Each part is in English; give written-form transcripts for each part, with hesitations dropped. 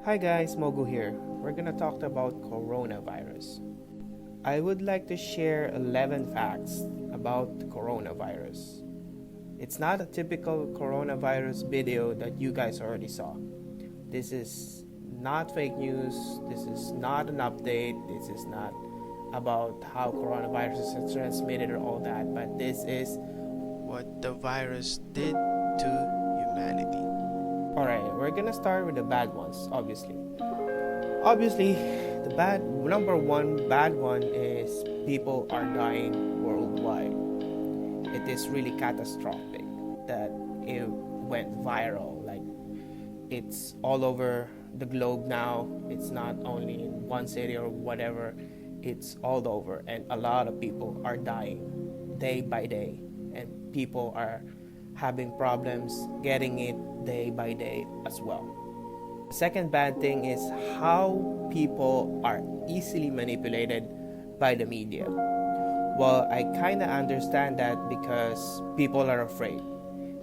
Hi guys, Mogu here. We're gonna talk about coronavirus. I would like to share 11 facts about the coronavirus. It's not a typical coronavirus video that you guys already saw. This is not fake news. This is not an update. This is not about how coronavirus is transmitted or all that, but this is what the virus did to humanity. Alright, we're gonna start with the bad ones, obviously. Obviously, the number one bad one is people are dying worldwide. It is really catastrophic that it went viral. Like, it's all over the globe now. It's not only in one city or whatever. It's all over, and a lot of people are dying day by day, and people are having problems getting it day by day as well. The second bad thing is how people are easily manipulated by the media. Well, I kind of understand that because people are afraid.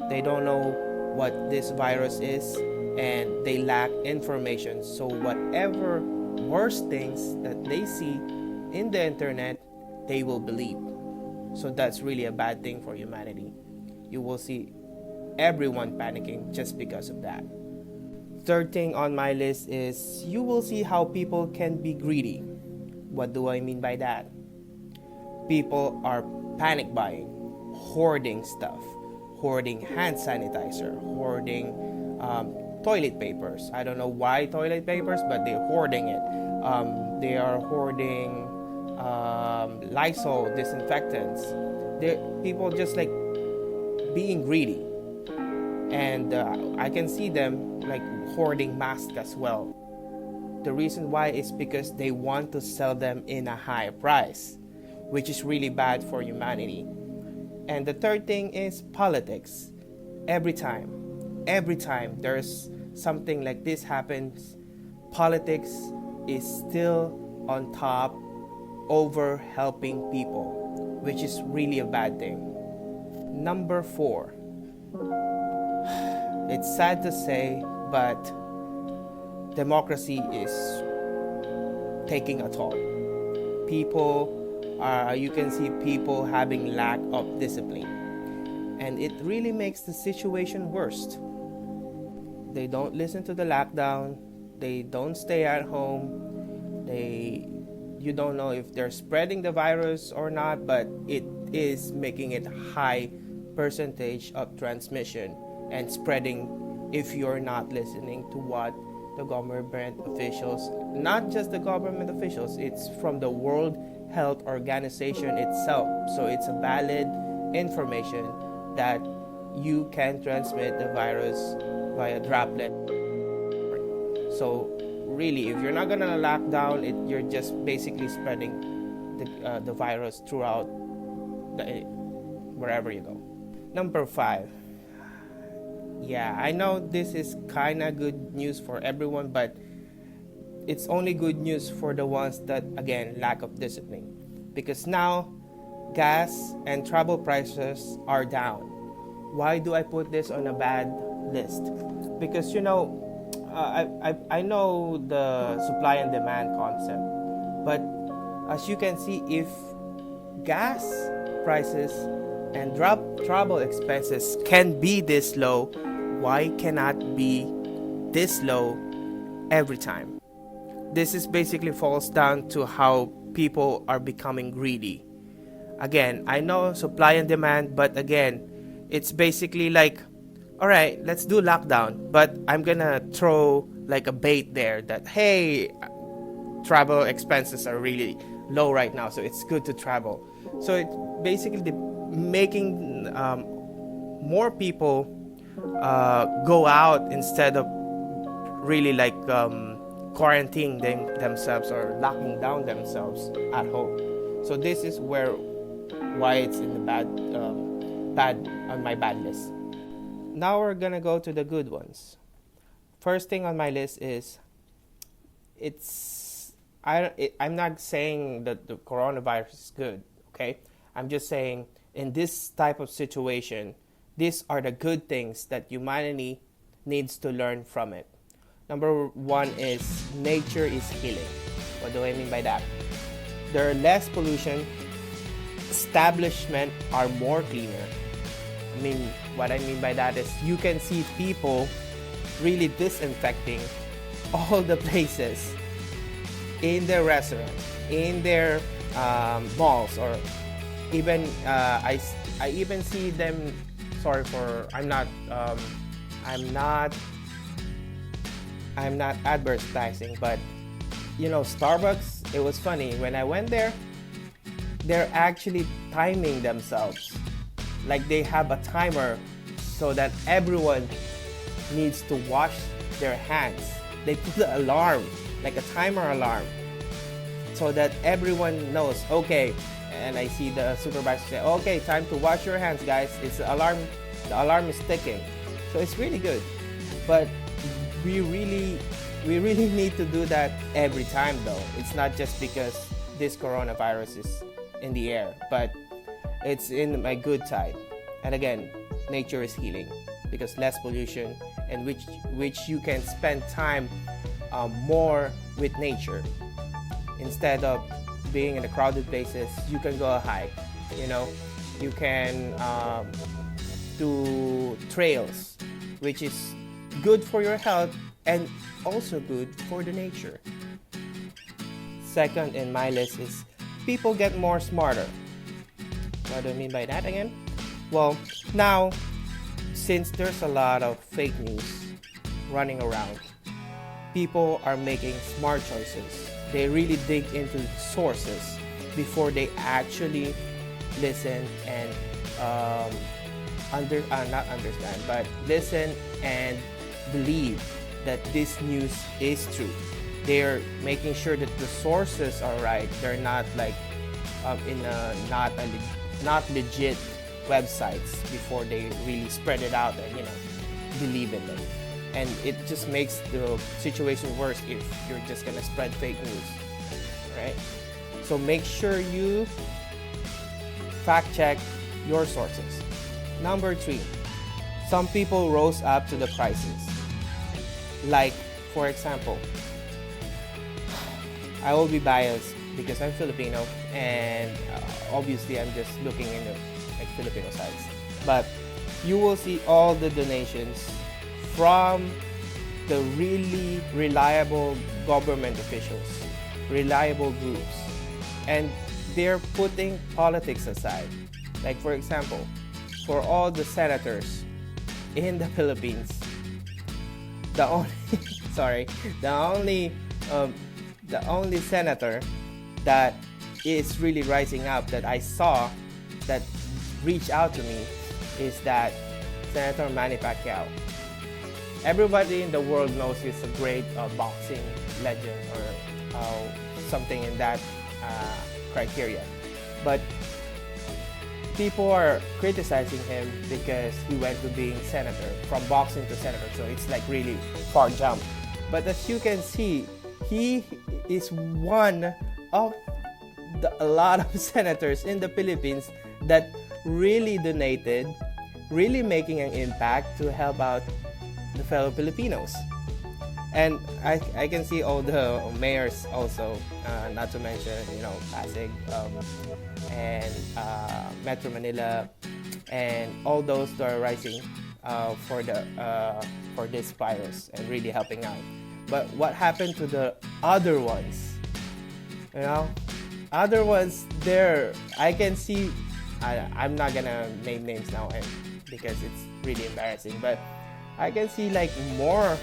They don't know what this virus is and they lack information. So whatever worst things that they see in the internet, they will believe. So that's really a bad thing for humanity. You will see everyone panicking just because of that. Third thing on my list is you will see how people can be greedy. What do I mean by that? People are panic buying, hoarding stuff, hoarding hand sanitizer, hoarding toilet papers. I don't know why toilet papers, but they're hoarding it. They are hoarding Lysol disinfectants. People just like being greedy, and I can see them like hoarding masks as well. The reason why is because they want to sell them in a high price, which is really bad for humanity. And the third thing is politics. Every time there's something like this happens, politics is still on top over helping people, which is really a bad thing. Number 4. It's sad to say, but democracy is taking a toll. You can see people having lack of discipline. And it really makes the situation worse. They don't listen to the lockdown. They don't stay at home. You don't know if they're spreading the virus or not, but it is making it high percentage of transmission and spreading if you're not listening to what the government officials, not just the government officials, it's from the World Health Organization itself. So it's a valid information that you can transmit the virus via droplet. So really, if you're not gonna lock down it, you're just basically spreading the virus throughout wherever you go. Number 5. Yeah, I know this is kind of good news for everyone, but it's only good news for the ones that, again, lack of discipline. Because now, gas and travel prices are down. Why do I put this on a bad list? Because, I know the supply and demand concept. But as you can see, if gas prices and travel expenses can be this low, why cannot be this low every time? This is basically falls down to how people are becoming greedy. Again, I know supply and demand, but again, it's basically like, all right, let's do lockdown, but I'm gonna throw like a bait there that, hey, travel expenses are really low right now, so it's good to travel. So it's basically making more people go out instead of really like quarantining themselves or locking down themselves at home. So this is why it's in the bad on my bad list. Now we're gonna go to the good ones. First thing on my list is I'm not saying that the coronavirus is good, okay? I'm just saying in this type of situation, these are the good things that humanity needs to learn from it. Number one is nature is healing. What do I mean by that? There are less pollution. Establishment are more cleaner. I mean, what I mean by that is you can see people really disinfecting all the places in their restaurants, in their malls, or even I even see them. Sorry for I'm not advertising, but Starbucks. It was funny when I went there. They're actually timing themselves, like they have a timer, so that everyone needs to wash their hands. They put the alarm, like a timer alarm, so that everyone knows, okay. And I see the supervisor say, okay, time to wash your hands, guys. It's the alarm is ticking. So it's really good. But we really need to do that every time, though. It's not just because this coronavirus is in the air, but it's in my good side. And again, nature is healing because less pollution, and which you can spend time more with nature instead of being in the crowded places. You can go a hike, you can do trails, which is good for your health and also good for the nature. Second in my list is people get more smarter. What do I mean by that again? Well, now, since there's a lot of fake news running around, people are making smart choices. They really dig into sources before they actually listen and not understand, but listen and believe that this news is true. They're making sure that the sources are right. They're not like in a not legit websites before they really spread it out and believe in them. And it just makes the situation worse if you're just gonna spread fake news, right? So make sure you fact check your sources. Number 3, some people rose up to the crisis. Like, for example, I will be biased because I'm Filipino, and obviously I'm just looking into like Filipino sites. But you will see all the donations from the really reliable government officials, reliable groups, and they're putting politics aside. Like, for example, for all the senators in the Philippines, the only senator that is really rising up that I saw that reached out to me is that Senator Manny Pacquiao. Everybody in the world knows he's a great boxing legend or something in that criteria. But people are criticizing him because he went to being senator, from boxing to senator. So it's like really far jump. But as you can see, he is one of a lot of senators in the Philippines that really donated, really making an impact to help out the fellow Filipinos. And I can see all the mayors also, not to mention, Pasig and Metro Manila, and all those that are rising for this virus and really helping out. But what happened to the other ones? Other ones there, I can see. I'm not gonna name names now, and because it's really embarrassing. But I can see like more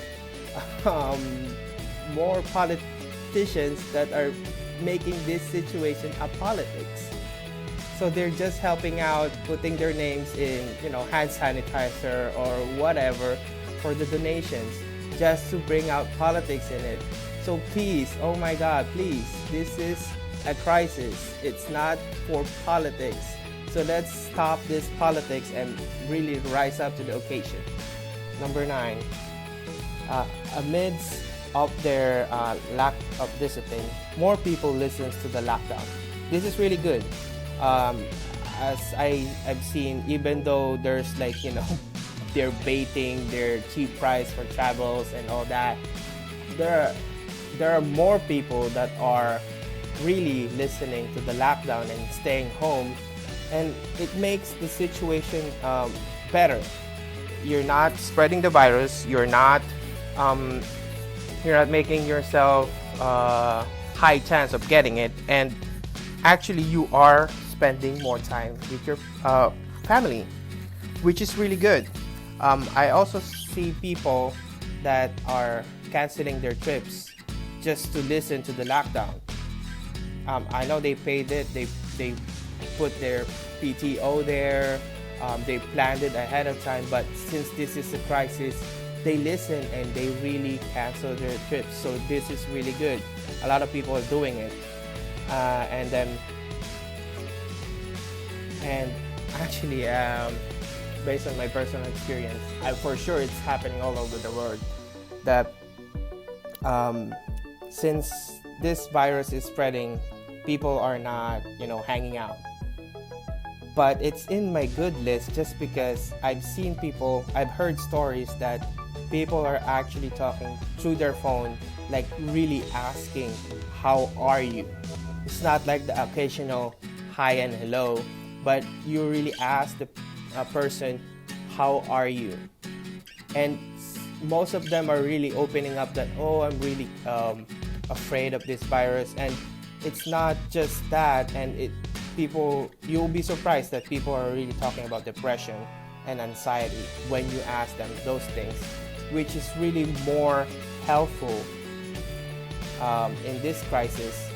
politicians that are making this situation a politics. So they're just helping out, putting their names in, hand sanitizer or whatever for the donations, just to bring out politics in it. So please, oh my God, please, this is a crisis. It's not for politics. So let's stop this politics and really rise up to the occasion. Number 9, amidst of their lack of discipline, more people listen to the lockdown. This is really good. As I've seen, even though there's they're baiting their cheap price for travels and all that, there are more people that are really listening to the lockdown and staying home, and it makes the situation better. You're not spreading the virus. You're not making yourself high chance of getting it, and actually you are spending more time with your family, which is really good. I also see people that are canceling their trips just to listen to the lockdown. I know they paid it, they put their PTO there, they planned it ahead of time, but since this is a crisis, they listen and they really cancel their trips. So this is really good. A lot of people are doing it, and actually, based on my personal experience, for sure it's happening all over the world, that since this virus is spreading, people are not, hanging out. But it's in my good list just because I've heard stories that people are actually talking through their phone, like really asking, how are you? It's not like the occasional hi and hello, but you really ask the person, how are you? And most of them are really opening up that, I'm really afraid of this virus. And it's not just that, and you'll be surprised that people are really talking about depression and anxiety when you ask them those things, which is really more helpful in this crisis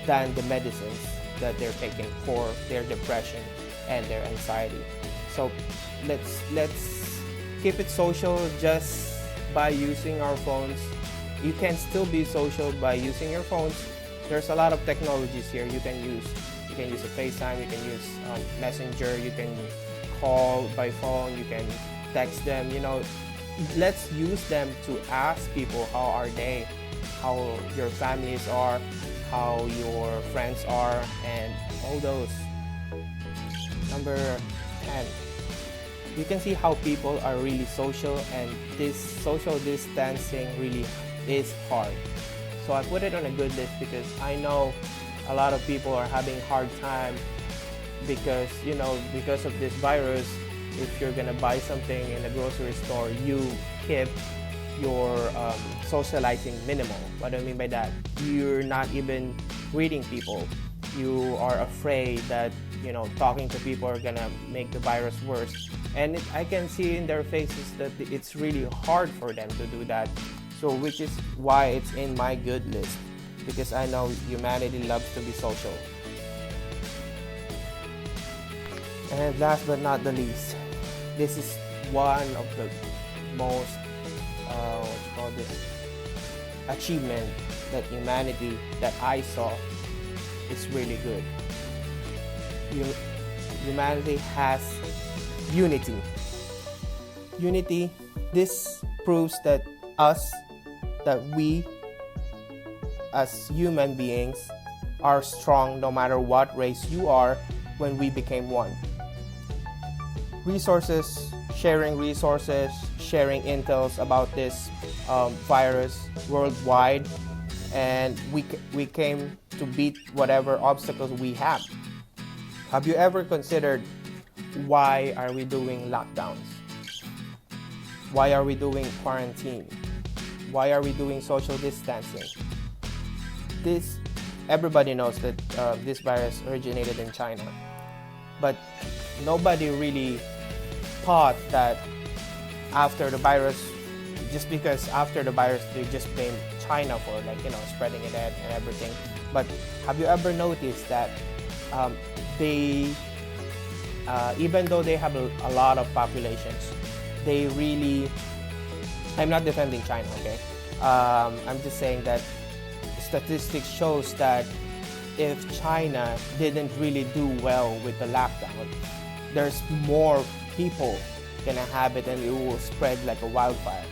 than the medicines that they're taking for their depression and their anxiety. So let's keep it social just by using our phones. You can still be social by using your phones. There's a lot of technologies here you can use. You can use a FaceTime, you can use Messenger, you can call by phone, you can text them. Let's use them to ask people how are they, how your families are, how your friends are, and all those. Number 10. You can see how people are really social, and this social distancing really is hard. So I put it on a good list because I know a lot of people are having hard time because of this virus. If you're gonna buy something in a grocery store, you keep your socializing minimal. What do I mean by that? You're not even greeting people. You are afraid that talking to people are gonna make the virus worse, and I can see in their faces that it's really hard for them to do that. So which is why it's in my good list, because I know humanity loves to be social. And last but not the least, this is one of the most achievement that humanity that I saw is really good. Humanity has unity. Unity, this proves that we as human beings are strong no matter what race you are when we became one. Sharing resources, sharing intels about this virus worldwide, and we came to beat whatever obstacles we have. Have you ever considered why are we doing lockdowns? Why are we doing quarantine? Why are we doing social distancing? Everybody knows that this virus originated in China, but nobody really thought that after the virus, just because after the virus they just blamed China for spreading it and everything. But have you ever noticed that even though they have a lot of populations, they really, I'm not defending China, okay? I'm just saying that statistics shows that if China didn't really do well with the lockdown, there's more people gonna have it and it will spread like a wildfire.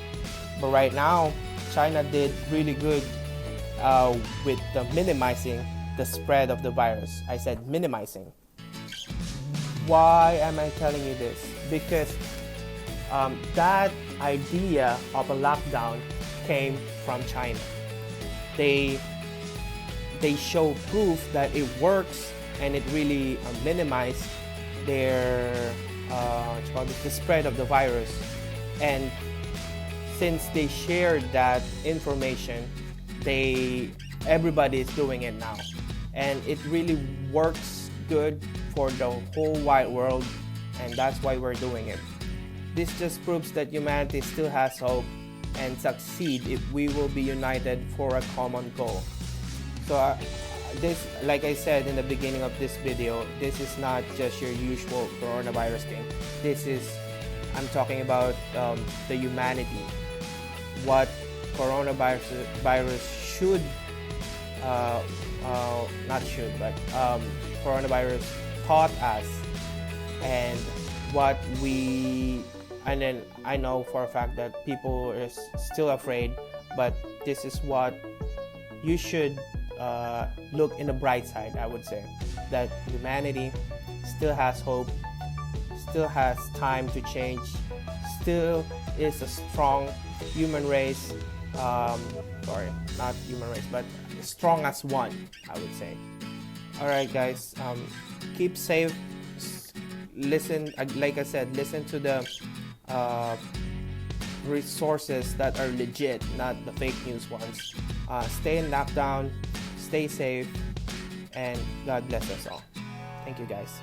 But right now, China did really good with minimizing the spread of the virus. I said minimizing. Why am I telling you this? Because that idea of a lockdown came from China. They show proof that it works and it really minimizes their the spread of the virus. And since they shared that information, everybody is doing it now, and it really works good for the whole wide world, and that's why we're doing it. This just proves that humanity still has hope and succeed if we will be united for a common goal. So this, like I said in the beginning of this video, this is not just your usual coronavirus thing. I'm talking about the humanity, what coronavirus should, coronavirus taught us, and and then I know for a fact that people are still afraid, but this is what you should look in the bright side. I would say that humanity still has hope, still has time to change, still is a strong human race. Not human race, but strong as one, I would say. Alright guys, keep safe. Listen, like I said, listen to the resources that are legit, not the fake news ones. Stay in lockdown, stay safe, and God bless us all. Thank you guys.